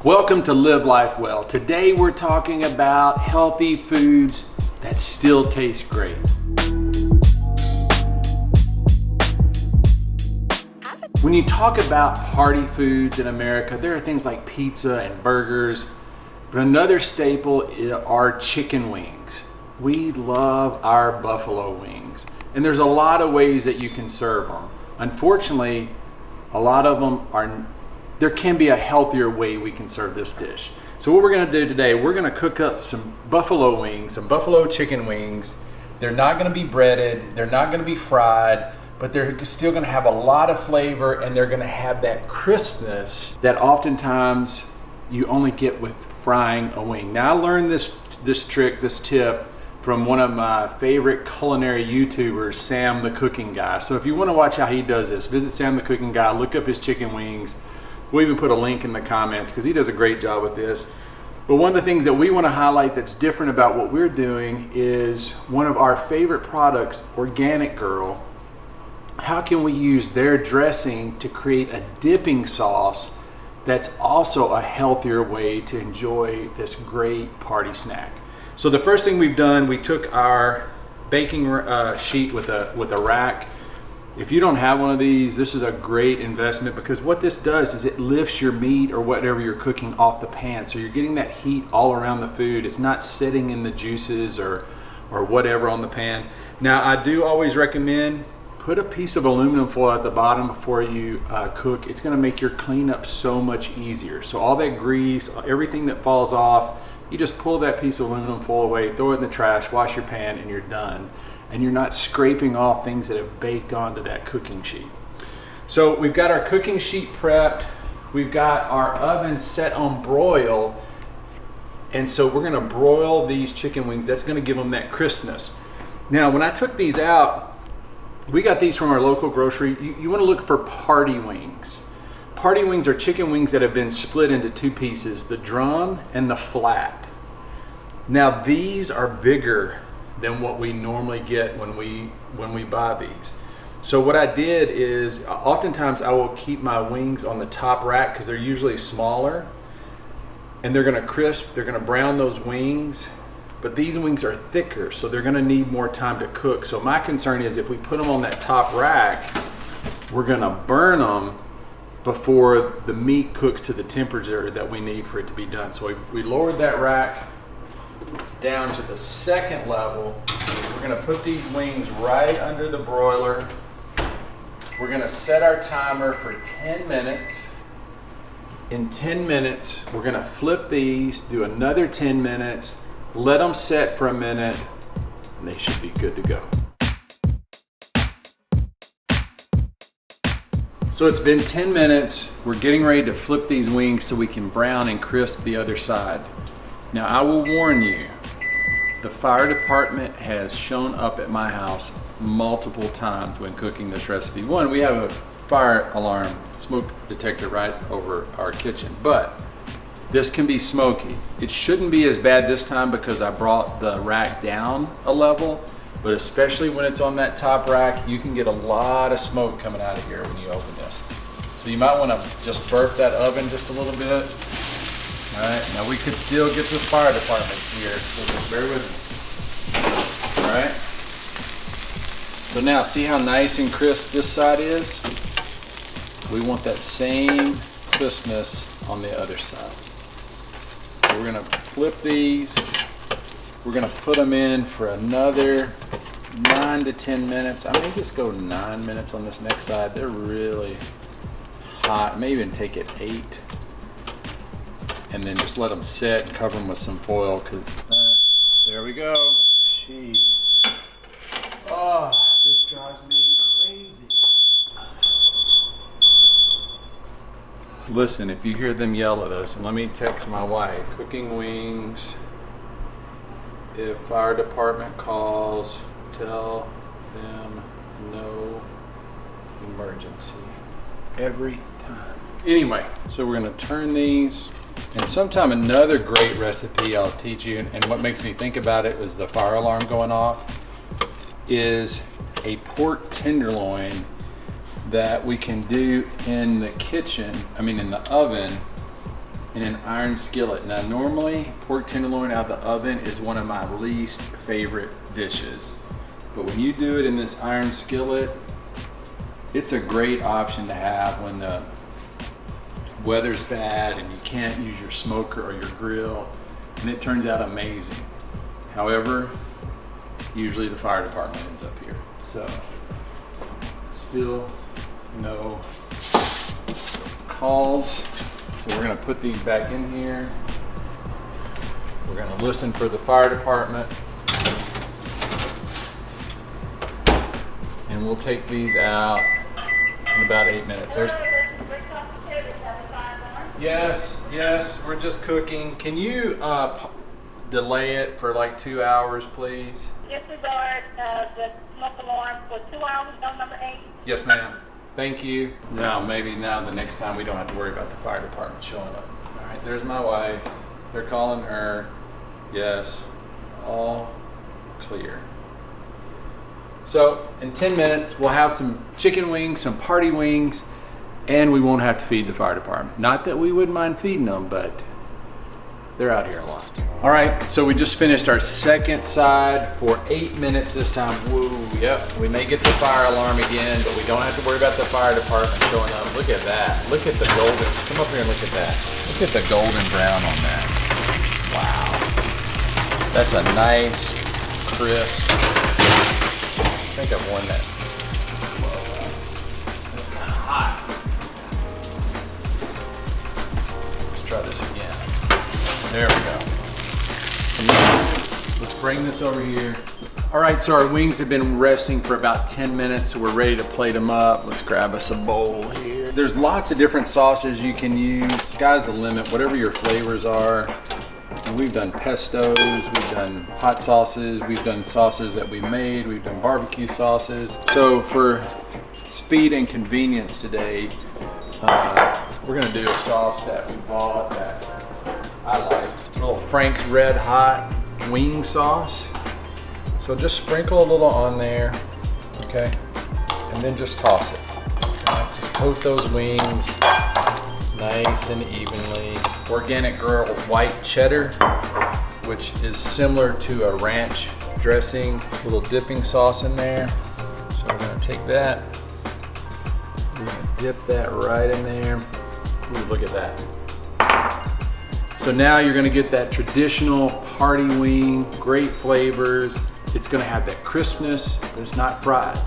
Welcome to Live Life Well. Today we're talking about healthy foods that still taste great. When you talk about party foods in America, there are things like pizza and burgers, but another staple are chicken wings. We love our buffalo wings, and there's a lot of ways that you can serve them. Unfortunately, a lot of them there can be a healthier way we can serve this dish. So what we're gonna do today, we're gonna cook up some buffalo wings, some buffalo chicken wings. They're not gonna be breaded, they're not gonna be fried, but they're still gonna have a lot of flavor, and they're gonna have that crispness that oftentimes you only get with frying a wing. Now I learned this tip from one of my favorite culinary YouTubers, Sam the Cooking Guy. So if you wanna watch how he does this, visit Sam the Cooking Guy, look up his chicken wings. We'll even put a link in the comments because he does a great job with this. But one of the things that we want to highlight that's different about what we're doing is one of our favorite products, Organic Girl. How can we use their dressing to create a dipping sauce that's also a healthier way to enjoy this great party snack? So the first thing we've done, we took our baking sheet with a rack. If you don't have one of these, this is a great investment because what this does is it lifts your meat or whatever you're cooking off the pan. So you're getting that heat all around the food. It's not sitting in the juices or whatever on the pan. Now, I do always recommend put a piece of aluminum foil at the bottom before you cook. It's gonna make your cleanup so much easier. So all that grease, everything that falls off, you just pull that piece of aluminum foil away, throw it in the trash, wash your pan, and you're done. And you're not scraping off things that have baked onto that cooking sheet. So we've got our cooking sheet prepped. We've got our oven set on broil. And so we're gonna broil these chicken wings. That's gonna give them that crispness. Now, when I took these out, we got these from our local grocery. You wanna look for party wings. Party wings are chicken wings that have been split into two pieces, the drum and the flat. Now, these are bigger than what we normally get when we buy these. So what I did is oftentimes I will keep my wings on the top rack because they're usually smaller and they're gonna crisp, they're gonna brown those wings, but these wings are thicker, so they're gonna need more time to cook. So my concern is if we put them on that top rack, we're gonna burn them before the meat cooks to the temperature that we need for it to be done. So we lowered that rack down to the second level. We're gonna put these wings right under the broiler. We're gonna set our timer for 10 minutes. In 10 minutes, we're gonna flip these, do another 10 minutes, let them set for a minute, and they should be good to go. So it's been 10 minutes. We're getting ready to flip these wings so we can brown and crisp the other side. Now, I will warn you, the fire department has shown up at my house multiple times when cooking this recipe. One, we have a fire alarm smoke detector right over our kitchen, but this can be smoky. It shouldn't be as bad this time because I brought the rack down a level, but especially when it's on that top rack, you can get a lot of smoke coming out of here when you open this. So you might want to just burp that oven just a little bit. All right, now we could still get the fire department here, so just bear with me. All right. So now see how nice and crisp this side is? We want that same crispness on the other side. So we're gonna flip these. We're gonna put them in for another 9 to 10 minutes. I may just go 9 minutes on this next side. They're really hot. Maybe even take it 8. And then just let them sit, cover them with some foil. There we go. Jeez. Oh, this drives me crazy. Listen, if you hear them yell at us, and let me text my wife, cooking wings, if fire department calls, tell them no emergency. Every time. Anyway, so we're gonna turn these. And sometime another great recipe I'll teach you, and what makes me think about it was the fire alarm going off, is a pork tenderloin that we can do in the kitchen, in the oven, in an iron skillet. Now normally pork tenderloin out of the oven is one of my least favorite dishes. But when you do it in this iron skillet, it's a great option to have when the weather's bad and you can't use your smoker or your grill, and it turns out amazing. However, usually the fire department ends up here. So, still no calls. So we're gonna put these back in here. We're gonna listen for the fire department. And we'll take these out in about 8 minutes. Yes, we're just cooking. Can you delay it for like 2 hours, please? Disregard the smoke alarm for 2 hours, no number 8. Yes, ma'am. Thank you. Now, maybe now the next time we don't have to worry about the fire department showing up. All right, there's my wife. They're calling her. Yes, all clear. So in 10 minutes, we'll have some chicken wings, some party wings, and we won't have to feed the fire department. Not that we wouldn't mind feeding them, but they're out here a lot. All right, so we just finished our second side for 8 minutes this time. Woo, yep. We may get the fire alarm again, but we don't have to worry about the fire department showing up. Look at that. Look at the golden, come up here and look at that. Look at the golden brown on that. Wow. That's a nice, crisp, I think I've won that. That's kind of hot. Let's try this again. There we go. Let's bring this over here. All right, so our wings have been resting for about 10 minutes, so we're ready to plate them up. Let's grab us a bowl here. There's lots of different sauces you can use. Sky's the limit, whatever your flavors are. And we've done pestos, we've done hot sauces, we've done sauces that we made, we've done barbecue sauces. So for speed and convenience today, we're gonna do a sauce that we bought that I like. A little Frank's Red Hot wing sauce. So just sprinkle a little on there, okay? And then just toss it. Right? Just coat those wings nice and evenly. Organic Girl white cheddar, which is similar to a ranch dressing, a little dipping sauce in there. So we're gonna take that, we're gonna dip that right in there. Ooh, look at that. So now you're gonna get that traditional party wing, great flavors. It's gonna have that crispness, but it's not fried.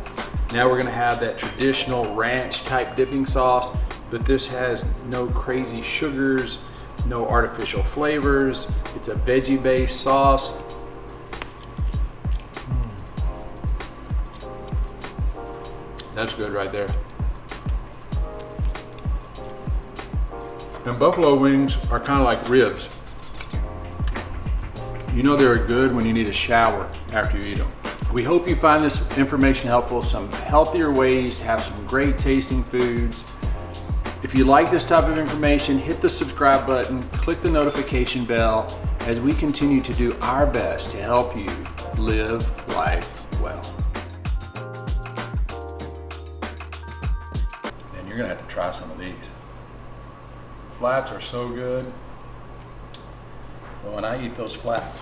Now we're gonna have that traditional ranch type dipping sauce, but this has no crazy sugars, no artificial flavors. It's a veggie based sauce. That's good right there. And buffalo wings are kind of like ribs. You know they're good when you need a shower after you eat them. We hope you find this information helpful, some healthier ways to have some great tasting foods. If you like this type of information, hit the subscribe button, click the notification bell as we continue to do our best to help you live life well. And you're gonna have to try some of these. Flats are so good. But when I eat those flats,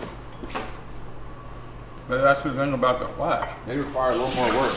but that's the thing about the flats. They require a little more work.